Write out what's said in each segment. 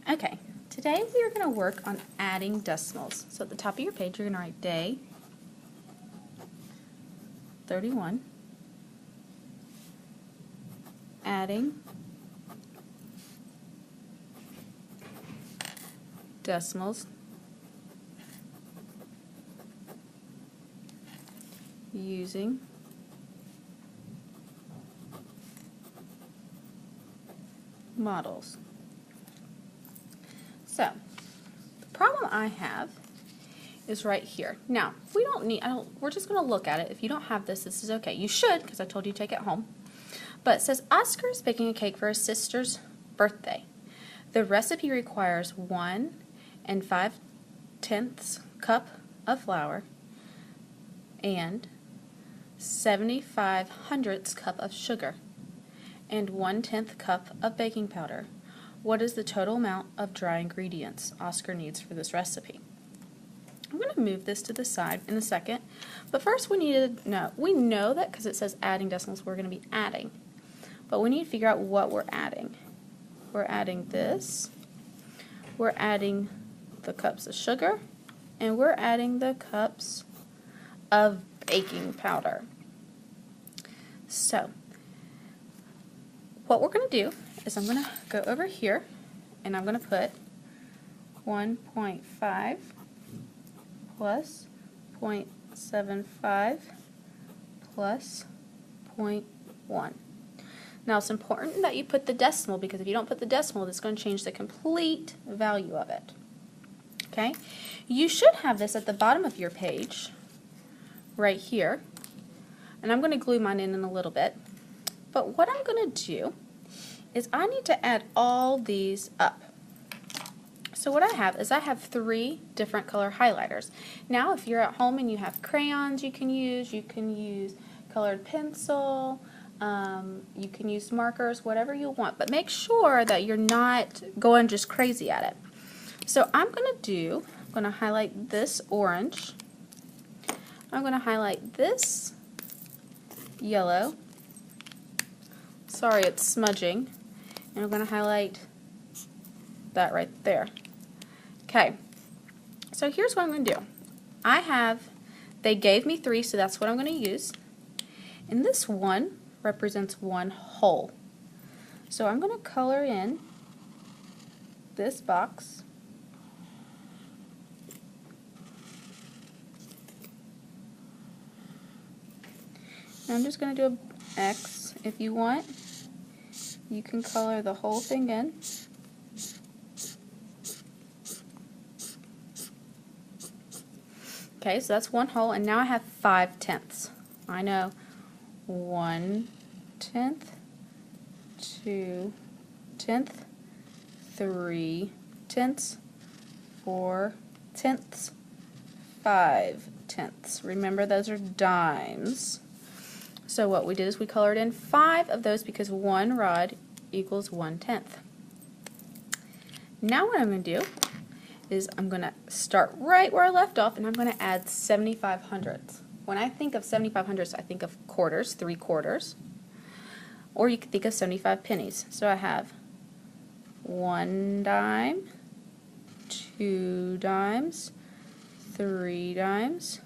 Okay, today we are going to work on adding decimals. So at the top of your page, you're going to write day 31, adding decimals using models. So, the problem I have is right here. Now, we don't need, we're just going to look at it. If you don't have this, this is okay. You should, because I told you to take it home. But it says, Oscar is baking a cake for his sister's birthday. The recipe requires 1 5/10 cup of flour and 75/100 cup of sugar and 1/10 cup of baking powder. What is the total amount of dry ingredients Oscar needs for this recipe? I'm going to move this to the side in a second, but first we need to know, we know that because it says adding decimals, we're going to be adding, but we need to figure out what we're adding. We're adding this, we're adding the cups of sugar, and we're adding the cups of baking powder. So, what we're going to do is I'm going to go over here and I'm going to put 1.5 plus 0.75 plus 0.1. Now it's important that you put the decimal, because if you don't put the decimal, it's going to change the complete value of it. Okay? You should have this at the bottom of your page right here, and I'm going to glue mine in a little bit. But what I'm going to do is I need to add all these up. So what I have is I have 3 different color highlighters. Now if you're at home and you have crayons you can use colored pencil, you can use markers, whatever you want, but make sure that you're not going just crazy at it. So I'm going to highlight this orange, I'm going to highlight this yellow, sorry it's smudging, and I'm going to highlight that right there. Okay, so here's what I'm going to do. They gave me 3, so that's what I'm going to use. And this one represents 1 whole. So I'm going to color in this box. And I'm just going to do an X. If you want, you can color the whole thing in. Okay, so that's 1 whole, and now I have 5/10. I know 1/10, 2/10, 3/10, 4/10, 5/10. Remember, those are dimes. So what we did is we colored in 5 of those because 1 rod equals 1/10. Now what I'm going to do is I'm going to start right where I left off, and I'm going to add 75/100. When I think of 75/100, I think of quarters, 3 quarters, or you could think of 75 pennies. So I have 1 dime, 2 dimes, 3 dimes,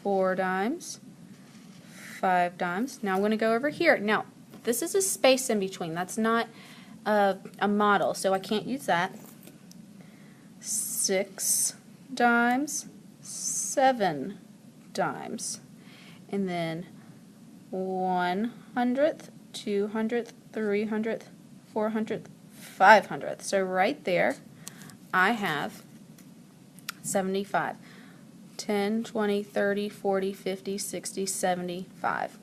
4 dimes, 5 dimes. Now I'm going to go over here. Now this is a space in between. That's not a model, so I can't use that. 6 dimes, 7 dimes, and then 100th, 200th, 300th, 400th, 500th. So right there I have 75. 10, 20, 30, 40, 50, 60, 75.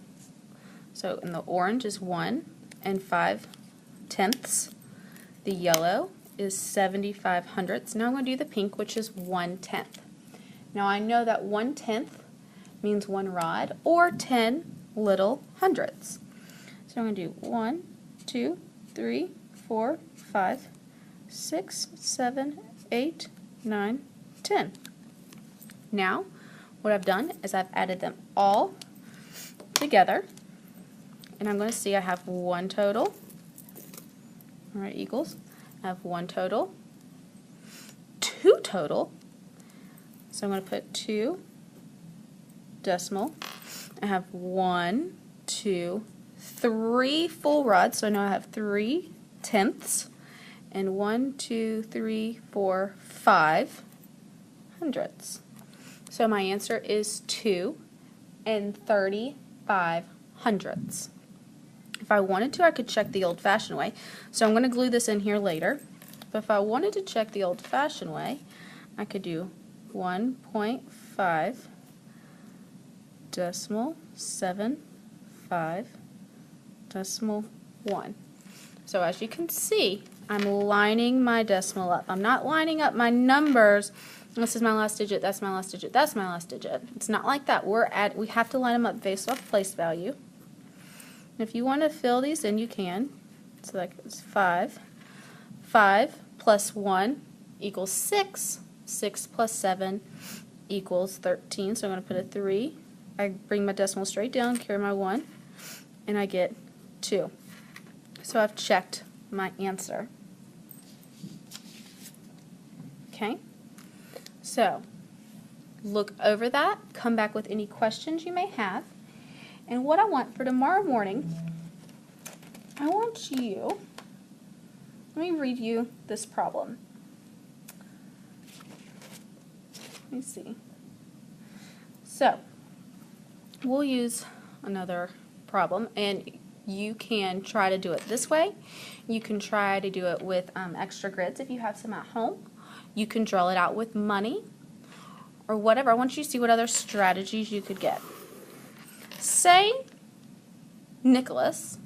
So in the orange is 1 5/10. The yellow is 75/100. Now I'm going to do the pink, which is 1/10. Now I know that 1/10 means 1 rod or 10 little hundredths. So I'm going to do 1, 2, 3, 4, 5, 6, 7, 8, 9, 10. Now what I've done is I've added them all together, and I'm going to see I have 1 total. Alright, equals. I have 1 total, 2 total. So I'm going to put 2 decimal. I have 1, 2, 3 full rods, so I know I have 3 tenths, and 1, 2, 3, 4, 5 hundredths. So my answer is 2 and 35 hundredths. If I wanted to, I could check the old-fashioned way. So I'm going to glue this in here later. But if I wanted to check the old-fashioned way, I could do 1.5 decimal 7.5 decimal 1. So as you can see, I'm lining my decimal up. I'm not lining up my numbers. This is my last digit, that's my last digit, that's my last digit. It's not like that. We have to line them up based off place value. And if you want to fill these in, you can. So that's 5. 5 plus 1 equals 6. 6 plus 7 equals 13. So I'm going to put a 3. I bring my decimal straight down, carry my 1, and I get 2. So I've checked my answer. Okay? So look over that, come back with any questions you may have. And what I want for tomorrow morning, I want you, let me read you this problem. Let me see. So, we'll use another problem, and you can try to do it this way. You can try to do it with extra grids if you have some at home. You can draw it out with money or whatever. I want you to see what other strategies you could get. Say Nicholas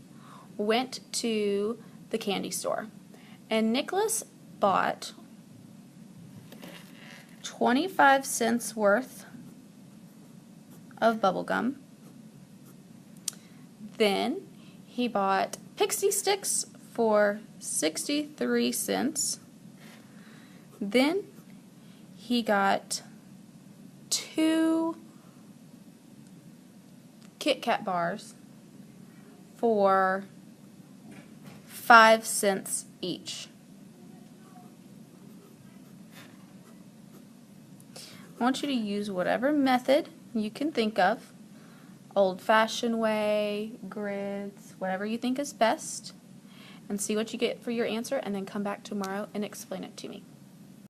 went to the candy store, and Nicholas bought 25 cents worth of bubble gum. Then he bought Pixie Sticks for 63 cents. Then he got 2 Kit Kat bars for 5 cents each. I want you to use whatever method you can think of, old-fashioned way, grids, whatever you think is best, and see what you get for your answer, and then come back tomorrow and explain it to me.